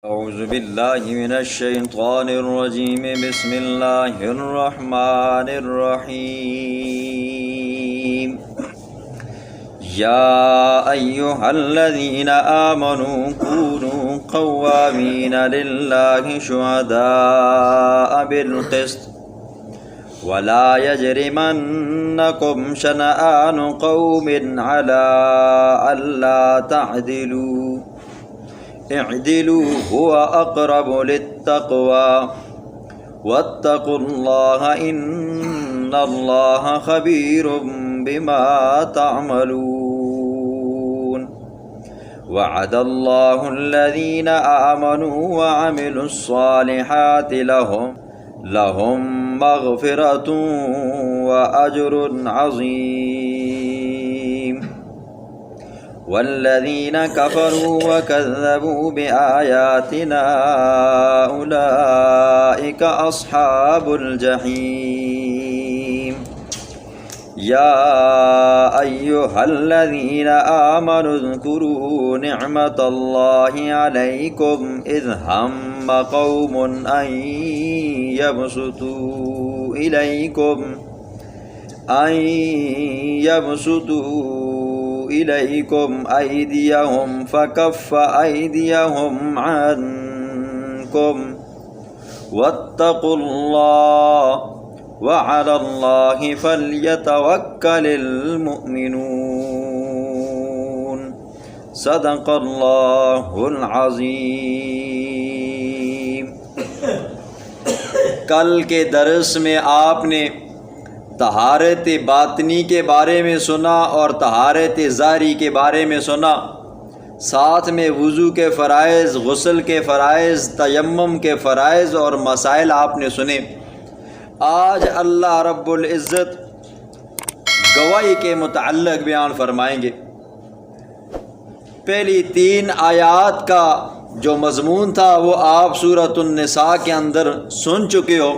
اعوذ باللہ من الشیطان الرجیم بسم اللہ الرحمن الرحیم یا ایہا الذین آمنوا کونوا قوامین للہ شہداء بالقسط ولا یجرمنکم شنآن قوم علی الا تعدلوا اعدلوا هو اقرب للتقوى واتقوا الله ان الله خبير بما تعملون وعد الله الذين آمنوا وعملوا الصالحات لهم مغفرة وأجر عظيم والذين كفروا وكذبوا بآياتنا أولئك أصحاب الجحيم يا أيها الذين آمنوا اذكروا نعمة الله عليكم إذ هم قوم أن يبسطوا إليكم أيديهم فكف أيديهم عنكم واتقوا الله وعلى الله فليتوكل المؤمنون صدق اللہ العظیم۔ کل کے درس میں آپ نے طہارت باطنی کے بارے میں سنا اور طہارت ظاہری کے بارے میں سنا، ساتھ میں وضو کے فرائض، غسل کے فرائض، تیمم کے فرائض اور مسائل آپ نے سنے۔ آج اللہ رب العزت گواہی کے متعلق بیان فرمائیں گے۔ پہلی 3 آیات کا جو مضمون تھا وہ آپ سورۃ النساء کے اندر سن چکے ہو،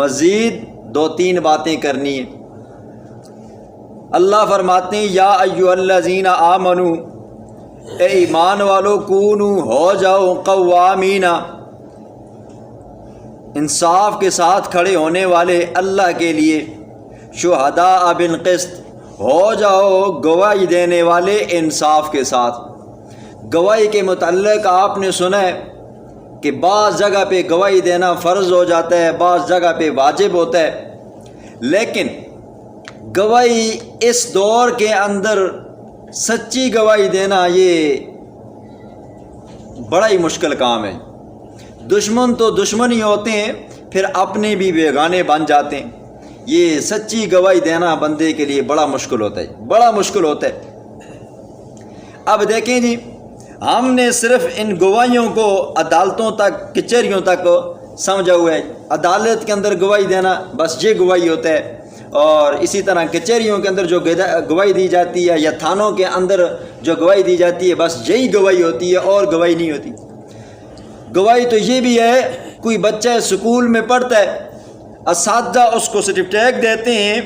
مزید 2-3 باتیں کرنی ہیں۔ اللہ فرماتے ہیں یا ایھا الذین آمنوا، اے ایمان والو، کونو، ہو جاؤ، قوامین، انصاف کے ساتھ کھڑے ہونے والے اللہ کے لیے، شہداء بالقسط، ہو جاؤ گواہی دینے والے انصاف کے ساتھ۔ گواہی کے متعلق آپ نے سنا ہے کہ بعض جگہ پہ گواہی دینا فرض ہو جاتا ہے، بعض جگہ پہ واجب ہوتا ہے، لیکن گواہی اس دور کے اندر سچی گواہی دینا یہ بڑا ہی مشکل کام ہے۔ دشمن تو دشمن ہی ہوتے ہیں، پھر اپنے بھی بیگانے بن جاتے ہیں۔ یہ سچی گواہی دینا بندے کے لیے بڑا مشکل ہوتا ہے، بڑا مشکل ہوتا ہے۔ اب دیکھیں جی، ہم نے صرف ان گواہیوں کو عدالتوں تک، کچہریوں تک سمجھا ہوا ہے۔ عدالت کے اندر گواہی دینا بس یہ گواہی ہوتا ہے، اور اسی طرح کچہریوں کے اندر جو گواہی دی جاتی ہے یا تھانوں کے اندر جو گواہی دی جاتی ہے بس یہی گواہی ہوتی ہے اور گواہی نہیں ہوتی۔ گواہی تو یہ بھی ہے، کوئی بچہ اسکول میں پڑھتا ہے، اساتذہ اس کو سرٹیفکیٹ دیتے ہیں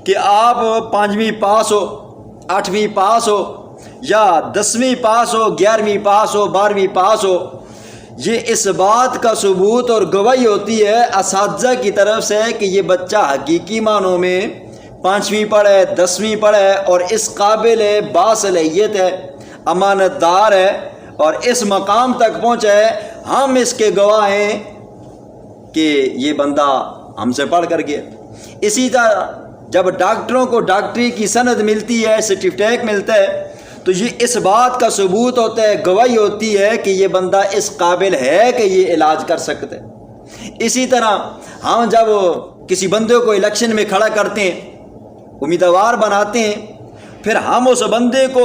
کہ آپ 5ویں پاس ہو، 8ویں پاس ہو، یا 10ویں پاس ہو، 11ویں پاس ہو، 12ویں پاس ہو۔ یہ اس بات کا ثبوت اور گواہی ہوتی ہے اساتذہ کی طرف سے کہ یہ بچہ حقیقی معنوں میں 5ویں پڑھا ہے، 10ویں پڑھا ہے اور اس قابل ہے، باصلاحیت ہے، امانت دار ہے اور اس مقام تک پہنچا ہے۔ ہم اس کے گواہ ہیں کہ یہ بندہ ہم سے پڑھ کر گیا۔ اسی طرح جب ڈاکٹروں کو ڈاکٹری کی سند ملتی ہے، سرٹیفکیٹ ملتا ہے، تو یہ اس بات کا ثبوت ہوتا ہے، گواہی ہوتی ہے کہ یہ بندہ اس قابل ہے کہ یہ علاج کر سکتا ہے۔ اسی طرح ہم جب کسی بندے کو الیکشن میں کھڑا کرتے ہیں، امیدوار بناتے ہیں، پھر ہم اس بندے کو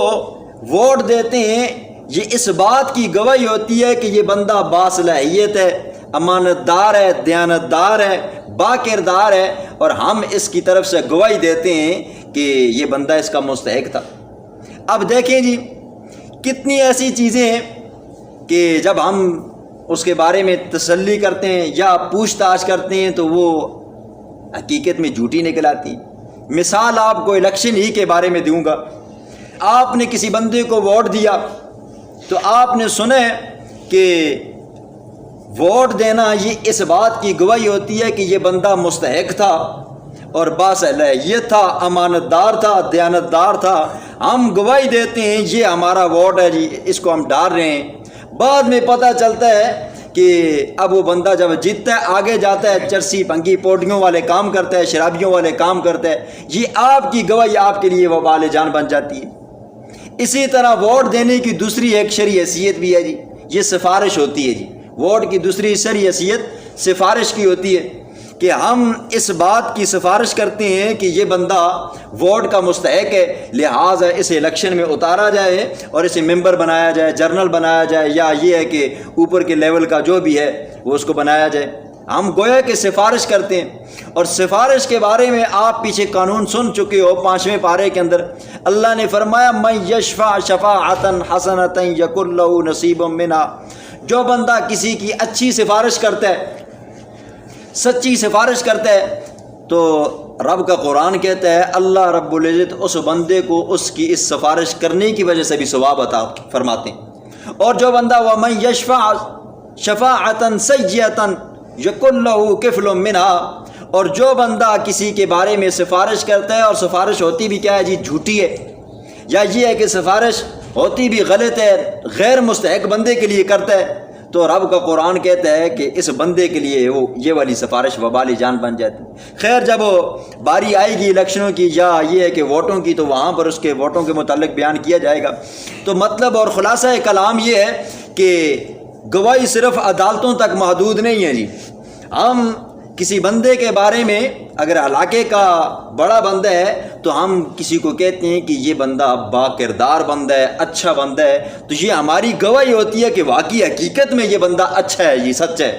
ووٹ دیتے ہیں، یہ اس بات کی گواہی ہوتی ہے کہ یہ بندہ باصلاحیت ہے، امانت دار ہے، دیانت دار ہے، با کردار ہے، اور ہم اس کی طرف سے گواہی دیتے ہیں کہ یہ بندہ اس کا مستحق تھا۔ اب دیکھیں جی، کتنی ایسی چیزیں ہیں کہ جب ہم اس کے بارے میں تسلی کرتے ہیں یا پوچھ تاچھ کرتے ہیں تو وہ حقیقت میں جھوٹی نکل آتی۔ مثال آپ کو الیکشن ہی کے بارے میں دوں گا۔ آپ نے کسی بندے کو ووٹ دیا تو آپ نے سنا ہے کہ ووٹ دینا یہ اس بات کی گواہی ہوتی ہے کہ یہ بندہ مستحق تھا اور باصلاحیت تھا، امانت دار تھا، دیانتدار تھا، ہم گواہی دیتے ہیں یہ ہمارا ووٹ ہے جی، اس کو ہم ڈال رہے ہیں۔ بعد میں پتہ چلتا ہے کہ اب وہ بندہ جب جیتتا ہے آگے جاتا ہے، چرسی پنگی پوٹیوں والے کام کرتا ہے، شرابیوں والے کام کرتا ہے، یہ آپ کی گواہی آپ کے لیے وبال جان بن جاتی ہے۔ اسی طرح ووٹ دینے کی دوسری ایک شرعی حیثیت بھی ہے جی، یہ سفارش ہوتی ہے جی۔ ووٹ کی دوسری شرعی حیثیت سفارش کی ہوتی ہے کہ ہم اس بات کی سفارش کرتے ہیں کہ یہ بندہ ووٹ کا مستحق ہے، لہٰذا اسے الیکشن میں اتارا جائے اور اسے ممبر بنایا جائے، جرنل بنایا جائے، یا یہ ہے کہ اوپر کے لیول کا جو بھی ہے وہ اس کو بنایا جائے۔ ہم گویا کہ سفارش کرتے ہیں۔ اور سفارش کے بارے میں آپ پیچھے قانون سن چکے ہو، 5ویں پارے کے اندر اللہ نے فرمایا من یشفع شفاعۃ حسنۃ یکن لہ نصیب منہا، جو بندہ کسی کی اچھی سفارش کرتا ہے، سچی سفارش کرتا ہے، تو رب کا قرآن کہتا ہے اللہ رب العزت اس بندے کو اس کی اس سفارش کرنے کی وجہ سے بھی ثواب عطا فرماتے ہیں۔ اور جو بندہ ومن یشفع شفاعۃ سیئۃ یکن لہ کفل منہا، اور جو بندہ کسی کے بارے میں سفارش کرتا ہے اور سفارش ہوتی بھی کیا ہے جی، جھوٹی ہے، یا یہ ہے کہ سفارش ہوتی بھی غلط ہے، غیر مستحق بندے کے لیے کرتا ہے، تو رب کا قرآن کہتا ہے کہ اس بندے کے لیے وہ یہ والی سفارش وبال جان بن جاتی ہے۔ خیر جب باری آئے گی الیکشنوں کی یا یہ ہے کہ ووٹوں کی، تو وہاں پر اس کے ووٹوں کے متعلق بیان کیا جائے گا۔ تو مطلب اور خلاصہ کلام یہ ہے کہ گواہی صرف عدالتوں تک محدود نہیں ہے جی۔ ہم کسی بندے کے بارے میں اگر علاقے کا بڑا بندہ ہے تو ہم کسی کو کہتے ہیں کہ یہ بندہ با کردار بندہ ہے، اچھا بندہ ہے، تو یہ ہماری گواہی ہوتی ہے کہ واقعی حقیقت میں یہ بندہ اچھا ہے، یہ سچ ہے۔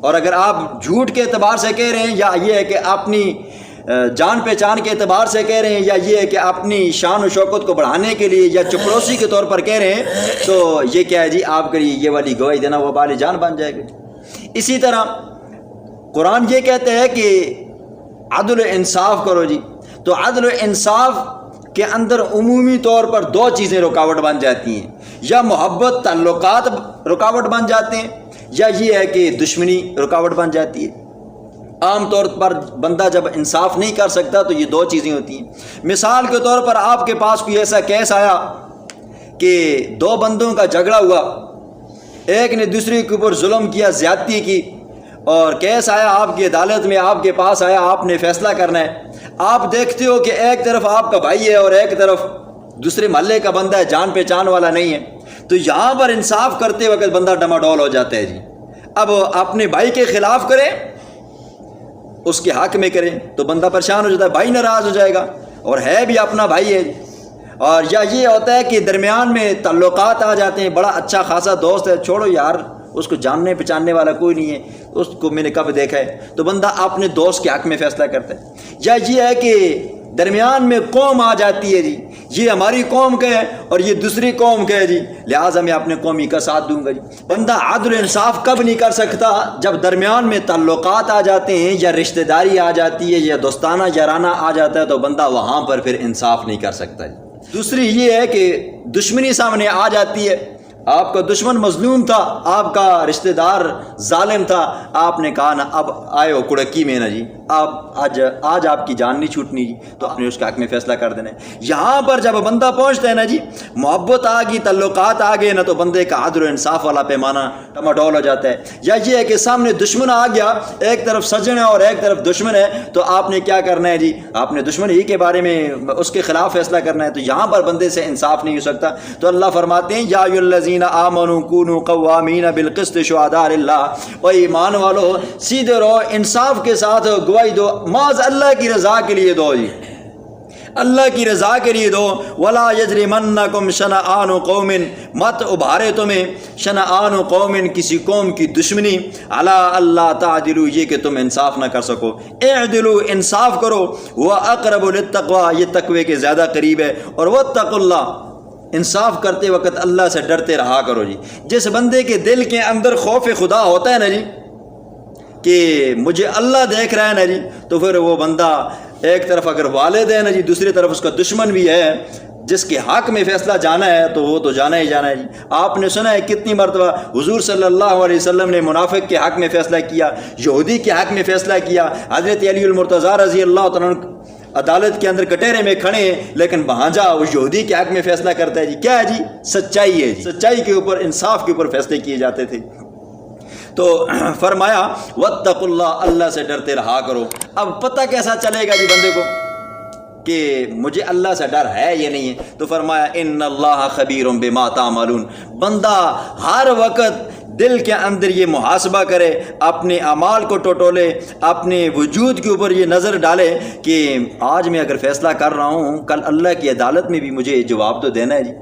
اور اگر آپ جھوٹ کے اعتبار سے کہہ رہے ہیں، یا یہ ہے کہ اپنی جان پہچان کے اعتبار سے کہہ رہے ہیں، یا یہ ہے کہ اپنی شان و شوکت کو بڑھانے کے لیے یا چپڑوسی کے طور پر کہہ رہے ہیں، تو یہ کیا ہے جی، آپ کے لیے یہ والی گواہی دینا وبال جان بن جائے گا۔ اسی طرح قرآن یہ کہتا ہے کہ عدل و انصاف کرو جی، تو عدل و انصاف کے اندر عمومی طور پر 2 چیزیں رکاوٹ بن جاتی ہیں، یا محبت تعلقات رکاوٹ بن جاتے ہیں، یا یہ ہے کہ دشمنی رکاوٹ بن جاتی ہے۔ عام طور پر بندہ جب انصاف نہیں کر سکتا تو یہ 2 چیزیں ہوتی ہیں۔ مثال کے طور پر آپ کے پاس کوئی ایسا کیس آیا کہ 2 بندوں کا جھگڑا ہوا، ایک نے دوسرے کے اوپر ظلم کیا، زیادتی کی، اور کیس آیا آپ کی عدالت میں، آپ کے پاس آیا، آپ نے فیصلہ کرنا ہے۔ آپ دیکھتے ہو کہ ایک طرف آپ کا بھائی ہے اور ایک طرف دوسرے محلے کا بندہ ہے، جان پہچان والا نہیں ہے، تو یہاں پر انصاف کرتے وقت بندہ ڈماڈول ہو جاتا ہے جی۔ اب اپنے بھائی کے خلاف کرے، اس کے حق میں کریں تو بندہ پریشان ہو جاتا ہے، بھائی ناراض ہو جائے گا، اور ہے بھی اپنا بھائی ہے۔ اور یا یہ ہوتا ہے کہ درمیان میں تعلقات آ جاتے ہیں، بڑا اچھا خاصا دوست ہے، چھوڑو یار اس کو جاننے پہچاننے والا کوئی نہیں ہے، اس کو میں نے کب دیکھا ہے، تو بندہ اپنے دوست کے حق میں فیصلہ کرتا ہے۔ یا یہ ہے کہ درمیان میں قوم آ جاتی ہے جی، یہ ہماری قوم کا ہے اور یہ دوسری قوم کا ہے جی، لہٰذا میں اپنے قومی کا ساتھ دوں گا جی۔ بندہ عدل و انصاف کب نہیں کر سکتا؟ جب درمیان میں تعلقات آ جاتے ہیں، یا رشتہ داری آ جاتی ہے، یا دوستانہ یارانہ آ جاتا ہے، تو بندہ وہاں پر پھر انصاف نہیں کر سکتا جی۔ دوسری یہ ہے کہ دشمنی سامنے آ جاتی ہے، آپ کا دشمن مظلوم تھا، آپ کا رشتہ دار ظالم تھا، آپ نے کہا نا اب آئے ہو کڑکی میں نا جی، آپ آج آپ کی جان نہیں چھوٹنی جی، تو آپ نے اس کے حق میں فیصلہ کر دینا ہے۔ یہاں پر جب بندہ پہنچتا ہے نا جی، محبت آ گئی، تعلقات آ گئے نا، تو بندے کا عدل و انصاف والا پیمانہ ٹماٹول ہو جاتا ہے۔ یا یہ ہے کہ سامنے دشمن آ گیا، ایک طرف سجن ہے اور ایک طرف دشمن ہے، تو آپ نے کیا کرنا ہے جی، آپ نے دشمن ہی کے بارے میں اس کے خلاف فیصلہ کرنا ہے، تو یہاں پر بندے سے انصاف نہیں ہو سکتا۔ تو اللہ فرماتے ہیں یا ایھا الذین آمنوا کونوا قوامین بالقسط شہداء للہ، او ایمان والو سیدھے رہو، انصاف کے ساتھ گواہی دو، محض اللہ کی رضا کے لیے دو جی، اللہ کی رضا کے لیے دو۔ ولا یجرمنکم شنآن قوم، مت ابھارے تمہیں شنآن قوم، کسی قوم کی دشمنی، علی اللہ تعدلوا، یہ کہ تم انصاف نہ کر سکو، اعدلوا، انصاف کرو، واقرب للتقوی، یہ تقوی کے زیادہ قریب ہے، اور واتقوا اللہ، انصاف کرتے وقت اللہ سے ڈرتے رہا کرو جی۔ جس بندے کے دل کے اندر خوف خدا ہوتا ہے نا جی، کہ مجھے اللہ دیکھ رہا ہے نا جی، تو پھر وہ بندہ ایک طرف اگر والد ہے نا جی، دوسری طرف اس کا دشمن بھی ہے، جس کے حق میں فیصلہ جانا ہے تو وہ تو جانا ہی جانا ہے جی۔ آپ نے سنا ہے کتنی مرتبہ حضور صلی اللہ علیہ وسلم نے منافق کے حق میں فیصلہ کیا، یہودی کے حق میں فیصلہ کیا۔ حضرت علی المرتضیٰ رضی اللہ تعالیٰ عنہ عدالت کے اندر کٹہرے میں کھڑے ہیں، لیکن بھانجا اس یہودی کے حق میں فیصلہ کرتا ہے جی۔ کیا ہے جی؟ سچائی ہے جی، سچائی کے اوپر، انصاف کے اوپر فیصلے کیے جاتے تھے۔ تو فرمایا واتقوا اللہ، اللہ سے ڈرتے رہا کرو۔ اب پتہ کیسا چلے گا جی بندے کو کہ مجھے اللہ سے ڈر ہے یا نہیں ہے؟ تو فرمایا ان اللہ خبیر بما تعملون، بندہ ہر وقت دل کے اندر یہ محاسبہ کرے، اپنے اعمال کو ٹٹولے، اپنے وجود کے اوپر یہ نظر ڈالے کہ آج میں اگر فیصلہ کر رہا ہوں، کل اللہ کی عدالت میں بھی مجھے جواب تو دینا ہے جی۔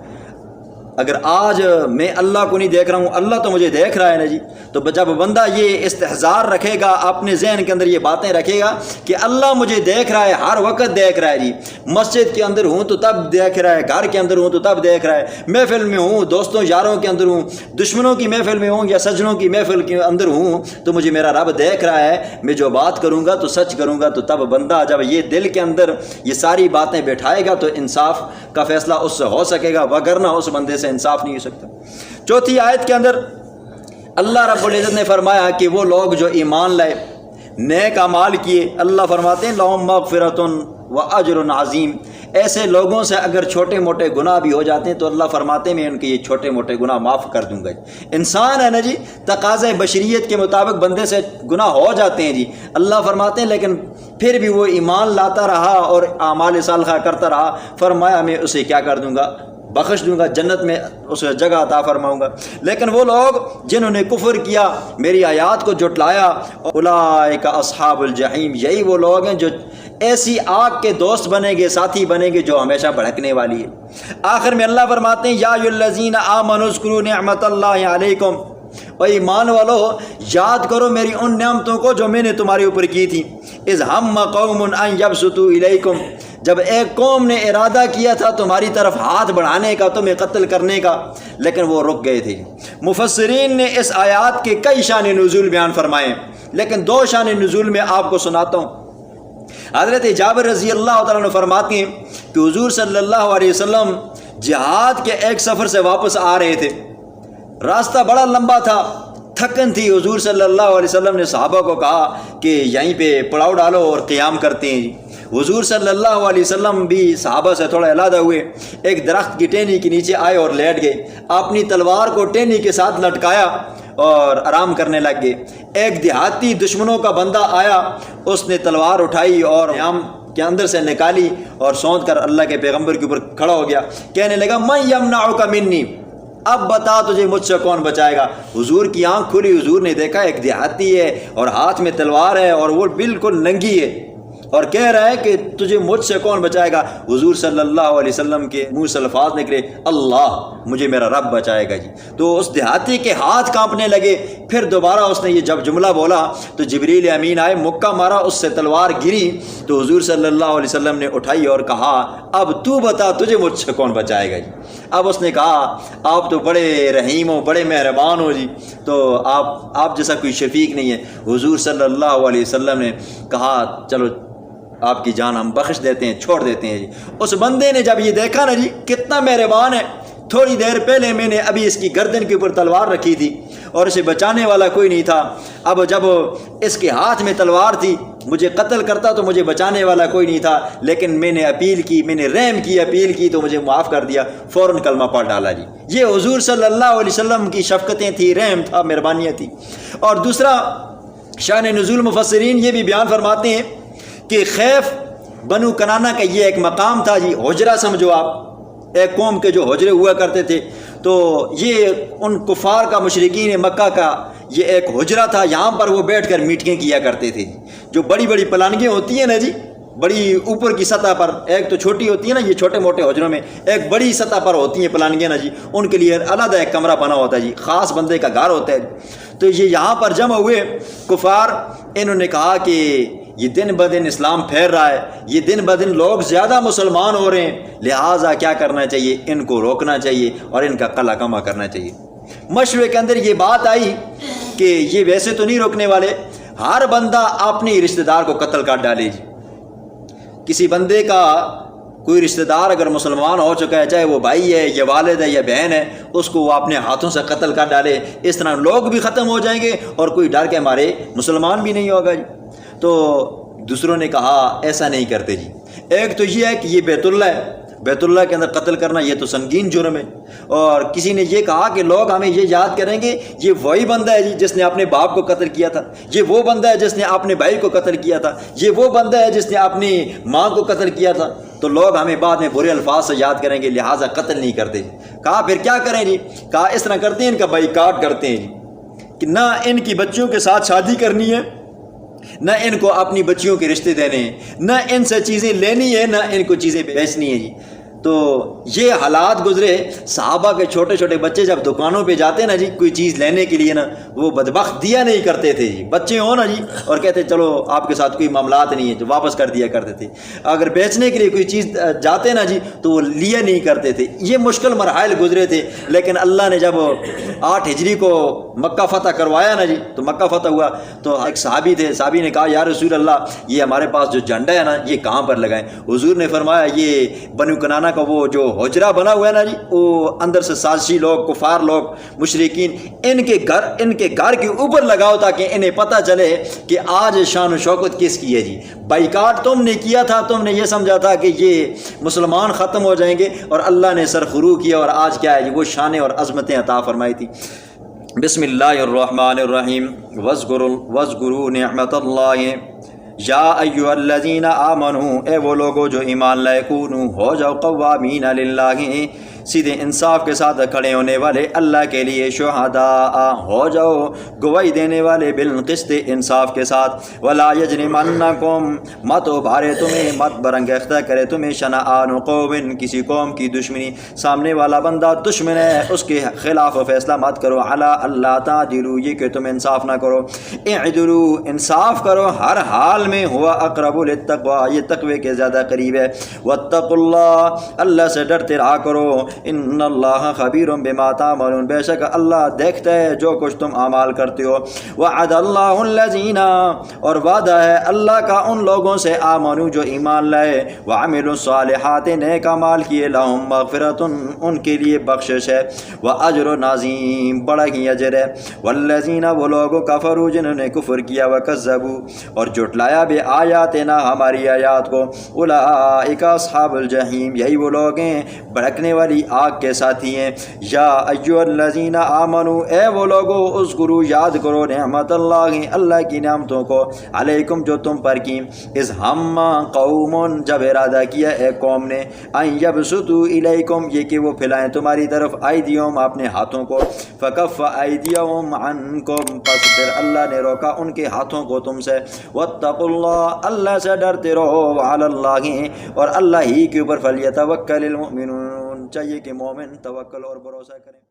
اگر آج میں اللہ کو نہیں دیکھ رہا ہوں، اللہ تو مجھے دیکھ رہا ہے نا جی۔ تو جب بندہ یہ استحضار رکھے گا، اپنے ذہن کے اندر یہ باتیں رکھے گا کہ اللہ مجھے دیکھ رہا ہے، ہر وقت دیکھ رہا ہے جی، مسجد کے اندر ہوں تو تب دیکھ رہا ہے، گھر کے اندر ہوں تو تب دیکھ رہا ہے، محفل میں ہوں، دوستوں یاروں کے اندر ہوں، دشمنوں کی محفل میں ہوں یا سجنوں کی محفل کے اندر ہوں، تو مجھے میرا رب دیکھ رہا ہے، میں جو بات کروں گا تو سچ کروں گا۔ تو تب بندہ جب یہ دل کے اندر یہ ساری باتیں بٹھائے گا تو انصاف کا فیصلہ اس سے ہو سکے گا، وگرنہ اس بندے سے انصاف نہیں ہو سکتا۔ چوتھی آیت کے اندر اللہ رب العزت نے فرمایا کہ وہ لوگ جو ایمان لائے، نیک اعمال کیے، اللہ فرماتے ہیں لہم مغفرۃ واجر عظیم، ایسے لوگوں سے اگر چھوٹے موٹے گناہ بھی ہو جاتے ہیں تو اللہ فرماتے ہیں میں ان کے یہ چھوٹے موٹے گناہ معاف کر دوں گا۔ انسان ہے نا جی، تقاضۂ بشریت کے مطابق بندے سے گناہ ہو جاتے ہیں جی، اللہ فرماتے ہیں لیکن پھر بھی وہ ایمان لاتا رہا اور اعمال صالحہ کرتا رہا، فرمایا میں اسے کیا کر دوں گا؟ بخش دوں گا، جنت میں اسے جگہ عطا فرماؤں گا۔ لیکن وہ لوگ جنہوں نے کفر کیا، میری آیات کو جھٹلایا، اولئک اصحاب الجحیم، یہی وہ لوگ ہیں جو ایسی آگ کے دوست بنیں گے، ساتھی بنیں گے جو ہمیشہ بھڑکنے والی ہے۔ آخر میں اللہ فرماتے ہیں یا ایھا الذین آمنوا اذکروا نعمت اللہ علیکم، اور ایمان والو یاد کرو میری ان نعمتوں کو جو میں نے تمہارے اوپر کی تھی۔ اذ ہم قوم ان یبسطوا الیکم، جب ایک قوم نے ارادہ کیا تھا تمہاری طرف ہاتھ بڑھانے کا، تمہیں قتل کرنے کا، لیکن وہ رک گئے تھے۔ مفسرین نے اس آیات کے کئی شان نزول بیان فرمائے، لیکن دو شان نزول میں آپ کو سناتا ہوں۔ حضرت جابر رضی اللہ تعالیٰ عنہ فرماتے ہیں کہ حضور صلی اللہ علیہ وسلم جہاد کے ایک سفر سے واپس آ رہے تھے، راستہ بڑا لمبا تھا، تھکن تھی۔ حضور صلی اللہ علیہ وسلم نے صحابہ کو کہا کہ یہیں پہ پڑاؤ ڈالو اور قیام کرتے ہیں۔ حضور صلی اللہ علیہ وسلم بھی صحابہ سے تھوڑا علیحدہ ہوئے، ایک درخت کی ٹہنی کے نیچے آئے اور لیٹ گئے، اپنی تلوار کو ٹہنی کے ساتھ لٹکایا اور آرام کرنے لگ گئے۔ ایک دیہاتی دشمنوں کا بندہ آیا، اس نے تلوار اٹھائی اور خیام کے اندر سے نکالی اور سونت کر اللہ کے پیغمبر کے اوپر کھڑا ہو گیا، کہنے لگا من یمنعک منی، اب بتا تجھے مجھ سے کون بچائے گا۔ حضور کی آنکھ کھلی، حضور نے دیکھا ایک دیہاتی ہے اور ہاتھ میں تلوار ہے اور وہ بالکل ننگی ہے اور کہہ رہا ہے کہ تجھے مجھ سے کون بچائے گا۔ حضور صلی اللہ علیہ وسلم کے منہ سے الفاظ نکلے اللہ، مجھے میرا رب بچائے گا جی۔ تو اس دیہاتی کے ہاتھ کانپنے لگے۔ پھر دوبارہ اس نے یہ جب جملہ بولا تو جبریل امین آئے، مکہ مارا، اس سے تلوار گری تو حضور صلی اللہ علیہ وسلم نے اٹھائی اور کہا اب تو بتا تجھے مجھ سے کون بچائے گا جی۔ اب اس نے کہا آپ تو بڑے رحیم ہو، بڑے مہربان ہو جی، تو آپ جیسا کوئی شفیق نہیں ہے۔ حضور صلی اللہ علیہ وسلم نے کہا چلو آپ کی جان ہم بخش دیتے ہیں، چھوڑ دیتے ہیں جی۔ اس بندے نے جب یہ دیکھا نا جی کتنا مہربان ہے، تھوڑی دیر پہلے میں نے ابھی اس کی گردن کے اوپر تلوار رکھی تھی اور اسے بچانے والا کوئی نہیں تھا، اب جب اس کے ہاتھ میں تلوار تھی مجھے قتل کرتا تو مجھے بچانے والا کوئی نہیں تھا، لیکن میں نے اپیل کی، میں نے رحم کی، اپیل کی تو مجھے معاف کر دیا، فوراً کلمہ پڑھ ڈالا جی۔ یہ حضور صلی اللہ علیہ وسلم کی شفقتیں تھی، رحم تھا، مہربانیاں تھی۔ اور دوسرا شان نزول مفسرین یہ بھی بیان فرماتے ہیں کہ خیف بنو کنانہ کا یہ ایک مقام تھا جی، حجرہ سمجھو آپ، ایک قوم کے جو حجرے ہوا کرتے تھے، تو یہ ان کفار کا، مشرکین مکہ کا یہ ایک حجرہ تھا، یہاں پر وہ بیٹھ کر میٹنگیں کیا کرتے تھے۔ جو بڑی بڑی پلانگیں ہوتی ہیں نا جی، بڑی اوپر کی سطح پر، ایک تو چھوٹی ہوتی ہے نا یہ چھوٹے موٹے حجروں میں، ایک بڑی سطح پر ہوتی ہیں پلانگیں نا جی، ان کے لیے علیحدہ ایک کمرہ بنا ہوتا ہے جی، خاص بندے کا گھر ہوتا ہے۔ تو یہ یہاں پر جمع ہوئے کفار، انہوں نے کہا کہ یہ دن بدن اسلام پھیل رہا ہے، یہ دن بدن لوگ زیادہ مسلمان ہو رہے ہیں، لہٰذا کیا کرنا چاہیے، ان کو روکنا چاہیے اور ان کا قلع کما کرنا چاہیے۔ مشورے کے اندر یہ بات آئی کہ یہ ویسے تو نہیں روکنے والے، ہر بندہ اپنے رشتہ دار کو قتل کر ڈالے جی۔ کسی بندے کا کوئی رشتہ دار اگر مسلمان ہو چکا ہے، چاہے وہ بھائی ہے یا والد ہے یا بہن ہے، اس کو وہ اپنے ہاتھوں سے قتل کر ڈالے، اس طرح لوگ بھی ختم ہو جائیں گے اور کوئی ڈر کے مارے مسلمان بھی نہیں ہوگا جی۔ تو دوسروں نے کہا ایسا نہیں کرتے جی۔ ایک تو یہ ہے کہ یہ بیت اللہ ہے، بیت اللہ کے اندر قتل کرنا یہ تو سنگین جرم ہے، اور کسی نے یہ کہا کہ لوگ ہمیں یہ یاد کریں گے یہ وہی بندہ ہے جی جس نے اپنے باپ کو قتل کیا تھا، یہ وہ بندہ ہے جس نے اپنے بھائی کو قتل کیا تھا، یہ وہ بندہ ہے جس نے اپنی ماں کو قتل کیا تھا، تو لوگ ہمیں بعد میں برے الفاظ سے یاد کریں گے، لہٰذا قتل نہیں کرتے جی۔ کہا پھر کیا کریں جی؟ کہا اس طرح کرتے ہیں، ان کا بائیکاٹ کرتے ہیں جی، کہ نہ ان کی بچیوں کے ساتھ شادی کرنی ہے، نہ ان کو اپنی بچیوں کے رشتے دینے ہیں، نہ ان سے چیزیں لینی ہے، نہ ان کو چیزیں بیچنی ہے جی۔ تو یہ حالات گزرے۔ صحابہ کے چھوٹے چھوٹے بچے جب دکانوں پہ جاتے نا جی کوئی چیز لینے کے لیے نا، وہ بدبخت دیا نہیں کرتے تھے جی، بچے ہوں نا جی، اور کہتے چلو آپ کے ساتھ کوئی معاملات نہیں ہے، تو واپس کر دیا کرتے تھے۔ اگر بیچنے کے لیے کوئی چیز جاتے نا جی تو وہ لیا نہیں کرتے تھے۔ یہ مشکل مراحل گزرے تھے، لیکن اللہ نے جب 8 ہجری کو مکہ فتح کروایا نا جی، تو مکہ فتح ہوا تو ایک صحابی تھے، صحابی نے کہا یا رسول اللہ یہ ہمارے پاس جو جھنڈا ہے نا یہ کہاں پر لگائیں؟ حضور نے فرمایا یہ بنو کنانہ کا وہ جو حجرہ بنا ہوا ہے نا جی، وہ اندر سے سازشی لوگ، کفار لوگ، مشرکین، ان کے گھر کے اوپر لگاؤ تاکہ انہیں پتہ چلے کہ آج شان و شوکت کس کی ہے جی۔ بائیکاٹ تم نے کیا تھا، تم نے یہ سمجھا تھا کہ یہ مسلمان ختم ہو جائیں گے، اور اللہ نے سرخرو کیا، اور آج کیا ہے جی، وہ شانیں اور عظمتیں عطا فرمائی تھی۔ بسم اللہ الرحمن الرحیم۔ وَاذْكُرُوا نعمت اللہ یا ایھا الذین آمنوا، اے وہ لوگو جو ایمان لائے، کونوا ہو جاؤ قوامین للہ، سیدھے انصاف کے ساتھ کھڑے ہونے والے اللہ کے لیے، شہداء ہو جاؤ گواہی دینے والے، بالقسط انصاف کے ساتھ، ولا یجرمنکم مت ابھارے تمہیں، مت برانگیختہ کرے تمہیں، شنآن قوم کسی قوم کی دشمنی، سامنے والا بندہ دشمن ہے اس کے خلاف فیصلہ مت کرو، علی اللہ تعدلوا یہ کہ تم انصاف نہ کرو، اعدلوا انصاف کرو ہر حال میں، ہوا اقرب للتقوی یہ تقوی کے زیادہ قریب ہے، واتقوا اللہ اللہ سے ڈرتے رہا کرو، ان اللہ خبیر بما تعملون بے شک اللہ دیکھتا ہے جو کچھ تم اعمال کرتے ہو، وعد اللہ الذین اور وعدہ ہے اللہ کا ان لوگوں سے، آمنوا جو ایمان لائے، وعملوا الصالحات نیک اعمال کیے، لہم مغفرۃ ان کے لیے بخشش ہے، واجر عظیم بڑا ہی اجر ہے، والذین وہ لوگ کفروا جنہوں نے کفر کیا، وکذبوا اور جھٹلایا بے آیاتنا ہماری آیات کو، اولئک اصحاب الجحیم یہی وہ لوگ ہیں بھڑکنے والی آگ کے ساتھی ہیں، یا ایھا الذین آمنوا اے وہ لوگو، اذکروا یاد کرو نعمت اللہ اللہ کی نعمتوں کو، علیکم جو تم پر کی، اذ ہم قوم جب ارادہ کیا ایک قوم نے، ان یبسطوا الیکم یہ کہ وہ پھیلائیں تمہاری طرف، ایدیہم اپنے ہاتھوں کو، فکف ایدیہم عنکم پس پھر اللہ نے روکا ان کے ہاتھوں کو تم سے، واتقوا اللہ اللہ سے ڈرتے رہو، وعلی اللہ اور اللہ ہی کے اوپر فلیتوکل المؤمنون چاہیے کہ مومن توکل اور بھروسہ کریں۔